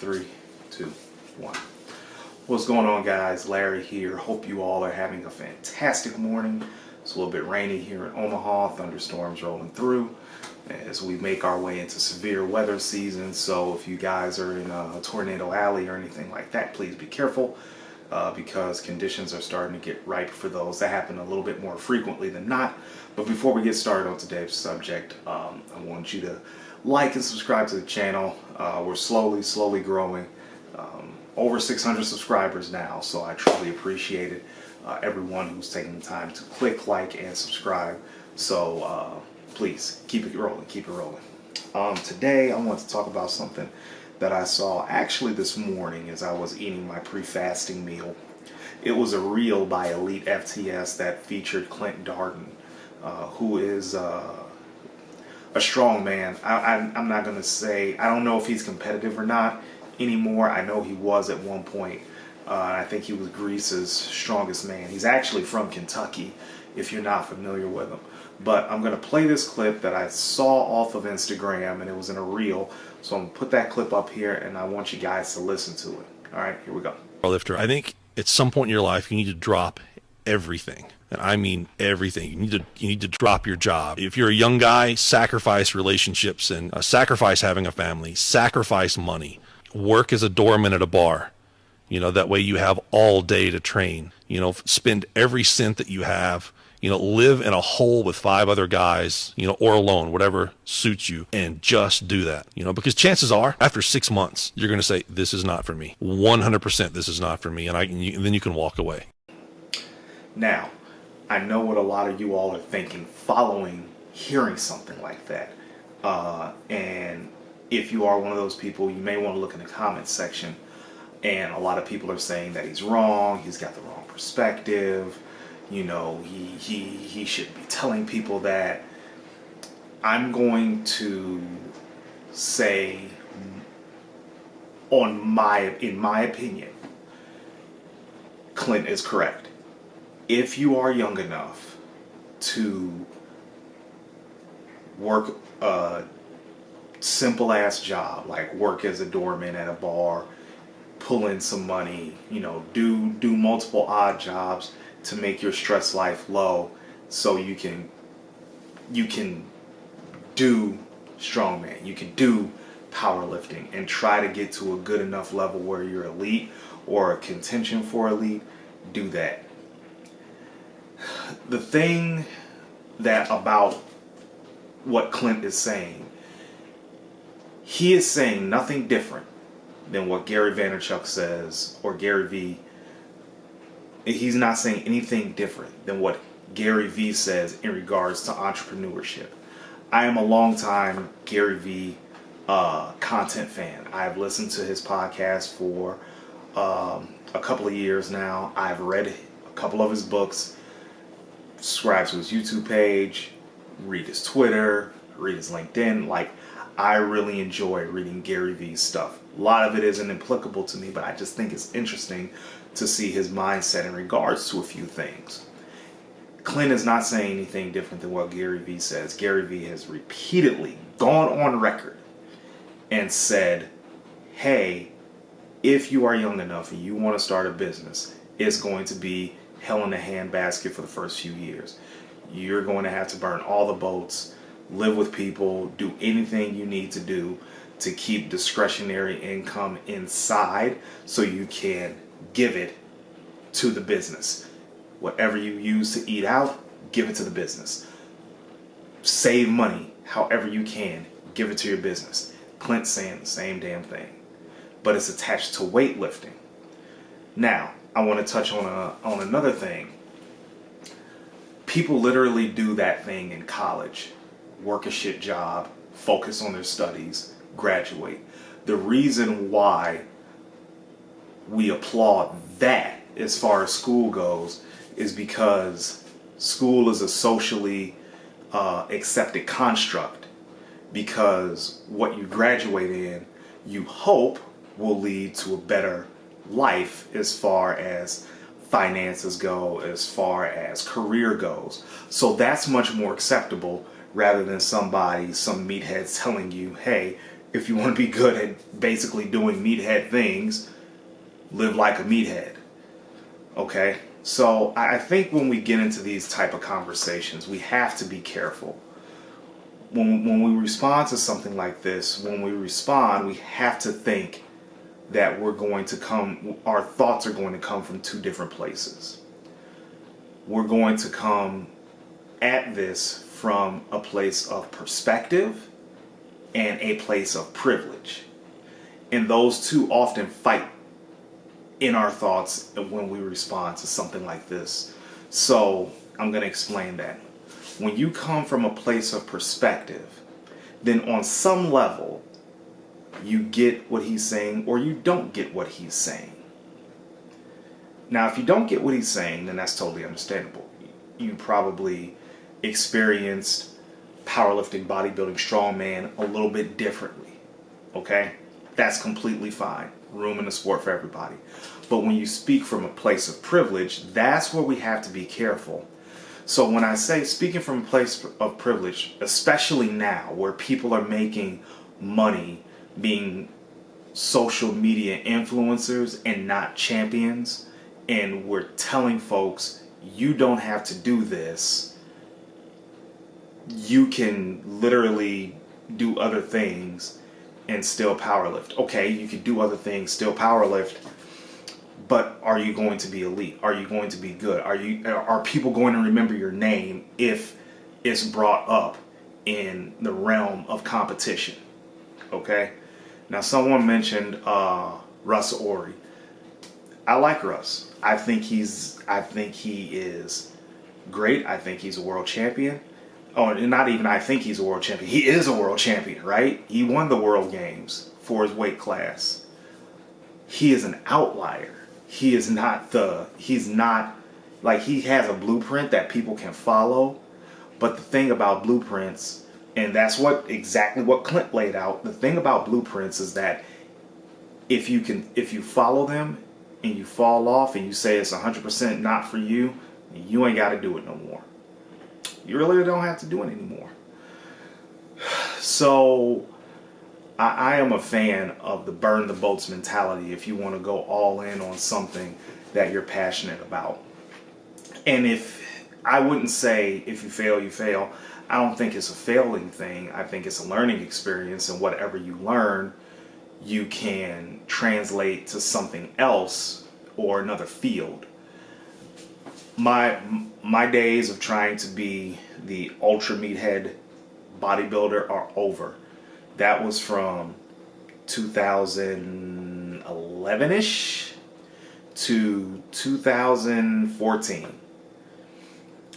Three, two, one. What's going on, guys? Larry here. Hope you all are having a fantastic morning. It's a little bit rainy here in Omaha. Thunderstorms rolling through as we make our way into severe weather season. So if you guys are in a tornado alley or anything like that, please be careful because conditions are starting to get ripe for those. That happen a little bit more frequently than not. But before we get started on today's subject, I want you to like and subscribe to the channel. We're slowly growing. Over 600 subscribers now, so I truly appreciate it. Everyone who's taking the time to click like and subscribe. So please keep it rolling, today I want to talk about something that I saw actually this morning as I was eating my pre-fasting meal. It was a reel by Elitefts that featured Clint Darden, who is a strong man. I'm not going to say, I don't know if he's competitive or not anymore. I know he was at one point. I think he was Greece's strongest man. He's actually from Kentucky, if you're not familiar with him. But I'm going to play this clip that I saw off of Instagram, and it was in a reel. So I'm going to put that clip up here, and I want you guys to listen to it. All right, here we go. Lifter, I think at some point in your life, you need to drop everything. And I mean everything. You need to drop your job. If you're a young guy, sacrifice relationships and sacrifice having a family, sacrifice money. Work as a doorman at a bar. That way you have all day to train. Spend every cent that you have. Live in a hole with 5 other guys, or alone, whatever suits you, and just do that. Because chances are, after 6 months, you're going to say, this is not for me. 100% this is not for me. And then you can walk away. Now, I know what a lot of you all are thinking following hearing something like that. And if you are one of those people, you may want to look in the comments section. And a lot of people are saying that he's wrong. He's got the wrong perspective. He should be telling people that. I'm going to say, in my opinion, Clint is correct. If you are young enough to work a simple ass job, like work as a doorman at a bar, pull in some money, do multiple odd jobs to make your stress life low, so you can do strongman, you can do powerlifting, and try to get to a good enough level where you're elite or a contention for elite. Do that. The thing that about what Clint is saying, he is saying nothing different than what Gary Vaynerchuk says, or Gary V. He's not saying anything different than what Gary V says in regards to entrepreneurship. I am a long-time Gary V content fan. I've listened to his podcast for a couple of years now. I've read a couple of his books, subscribe to his YouTube page, read his Twitter, read his LinkedIn. I really enjoy reading Gary V's stuff. A lot of it isn't applicable to me, but I just think it's interesting to see his mindset in regards to a few things. Clint is not saying anything different than what Gary V says. Gary V has repeatedly gone on record and said, hey, if you are young enough and you want to start a business, it's going to be hell in a handbasket for the first few years. You're going to have to burn all the boats, live with people, do anything you need to do to keep discretionary income inside so you can give it to the business. Whatever you use to eat out, give it to the business. Save money however you can, give it to your business. Clint's saying the same damn thing, but it's attached to weightlifting. Now, I want to touch on another thing. People literally do that thing in college. Work a shit job, focus on their studies, graduate. The reason why we applaud that as far as school goes is because school is a socially accepted construct, because what you graduate in, you hope will lead to a better life as far as finances go, as far as career goes. So that's much more acceptable rather than some meatheads telling you, hey, If you want to be good at basically doing meathead things, live like a meathead. Okay? So I think when we get into these type of conversations, we have to be careful. When we respond to something like this, when we respond, we have to think that our thoughts are going to come from two different places. We're going to come at this from a place of perspective and a place of privilege. And those two often fight in our thoughts when we respond to something like this. So I'm going to explain that. When you come from a place of perspective, then on some level, you get what he's saying or you don't get what he's saying. Now, if you don't get what he's saying, then that's totally understandable. You probably experienced powerlifting, bodybuilding, strongman a little bit differently. Okay? That's completely fine. Room in the sport for everybody. But when you speak from a place of privilege, that's where we have to be careful. So when I say speaking from a place of privilege, especially now where people are making money being social media influencers and not champions, and we're telling folks, you don't have to do this. You can literally do other things and still powerlift. Okay, you can do other things, still powerlift, but are you going to be elite? Are you going to be good? Are people going to remember your name if it's brought up in the realm of competition? Okay. Now, someone mentioned Russ Ori. I like Russ. I think he is great. I think he's a world champion. Oh, not even I think he's a world champion. He is a world champion, right? He won the world games for his weight class. He is an outlier. He has a blueprint that people can follow. But the thing about blueprints, and that's exactly what Clint laid out, the thing about blueprints is that if you follow them and you fall off and you say it's 100% not for you, you ain't got to do it no more. You really don't have to do it anymore. So I am a fan of the burn the boats mentality if you want to go all in on something that you're passionate about. And I wouldn't say if you fail, you fail. I don't think it's a failing thing. I think it's a learning experience, and whatever you learn, you can translate to something else or another field. My days of trying to be the ultra meathead bodybuilder are over. That was from 2011-ish to 2014.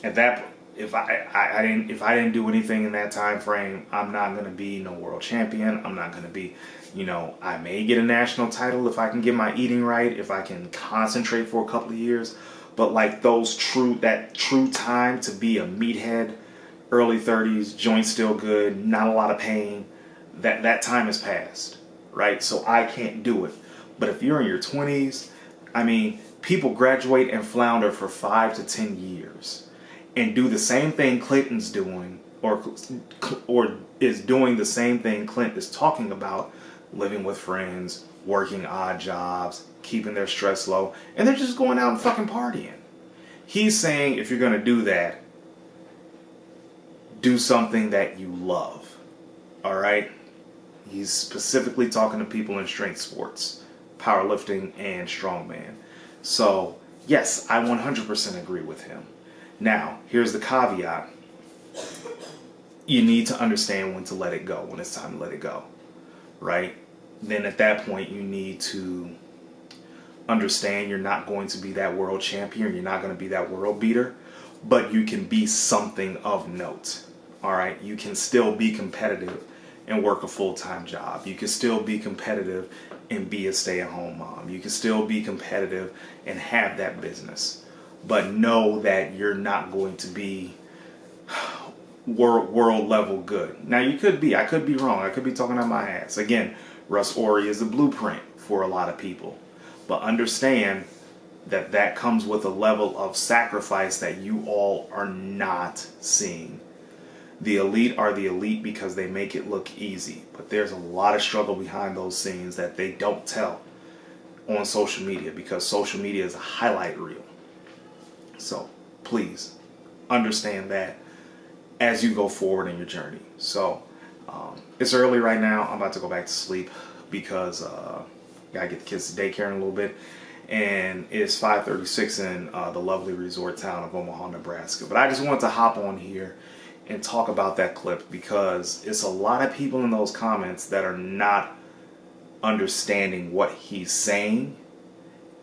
At that, if I didn't do anything in that time frame, I'm not going to be no world champion. I'm not going to be, I may get a national title if I can get my eating right, if I can concentrate for a couple of years. But like that true time to be a meathead, early 30s, joints still good, not a lot of pain, that time has passed, right? So I can't do it. But if you're in your 20s, people graduate and flounder for 5 to 10 years and do the same thing Clinton's doing, or is doing the same thing Clint is talking about, living with friends, working odd jobs, keeping their stress low, and they're just going out and fucking partying. He's saying if you're going to do that, do something that you love. All right? He's specifically talking to people in strength sports, powerlifting, and strongman. So, yes, I 100% agree with him. Now, here's the caveat. You need to understand when to let it go, when it's time to let it go. Right? Then at that point, you need to understand you're not going to be that world champion, you're not going to be that world beater, but you can be something of note. All right, you can still be competitive and work a full-time job. You can still be competitive and be a stay-at-home mom. You can still be competitive and have that business, but know that you're not going to be world level good. Now you could be, I could be wrong, I could be talking out my ass. Again, Russ Ori is a blueprint for a lot of people. But understand that comes with a level of sacrifice that you all are not seeing. The elite are the elite because they make it look easy. But there's a lot of struggle behind those scenes that they don't tell on social media, because social media is a highlight reel. So please understand that as you go forward in your journey. So it's early right now. I'm about to go back to sleep because gotta get the kids to daycare in a little bit. And it's 5:36 in the lovely resort town of Omaha, Nebraska. But I just wanted to hop on here and talk about that clip, because it's a lot of people in those comments that are not understanding what he's saying,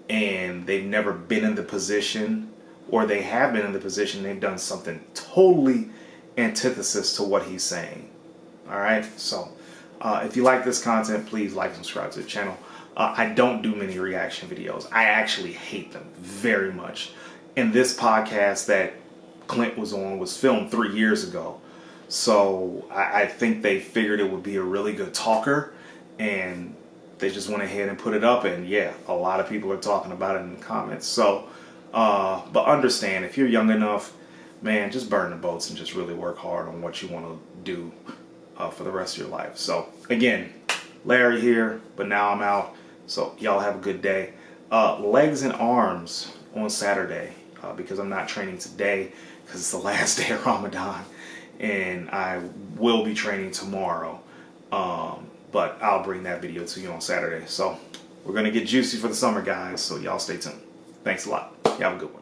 and they've never been in the position, or they have been in the position, they've done something totally antithesis to what he's saying. All right, so if you like this content, please like and subscribe to the channel. I don't do many reaction videos. I actually hate them very much. And this podcast that Clint was on was filmed 3 years ago. So I think they figured it would be a really good talker, and they just went ahead and put it up. And yeah, a lot of people are talking about it in the comments. So, but understand, if you're young enough, man, just burn the boats and just really work hard on what you want to do for the rest of your life. So again, Larry here, but now I'm out. So y'all have a good day. Legs and arms on Saturday, because I'm not training today because it's the last day of Ramadan, and I will be training tomorrow. But I'll bring that video to you on Saturday. So we're going to get juicy for the summer, guys. So y'all stay tuned. Thanks a lot. You have a good one.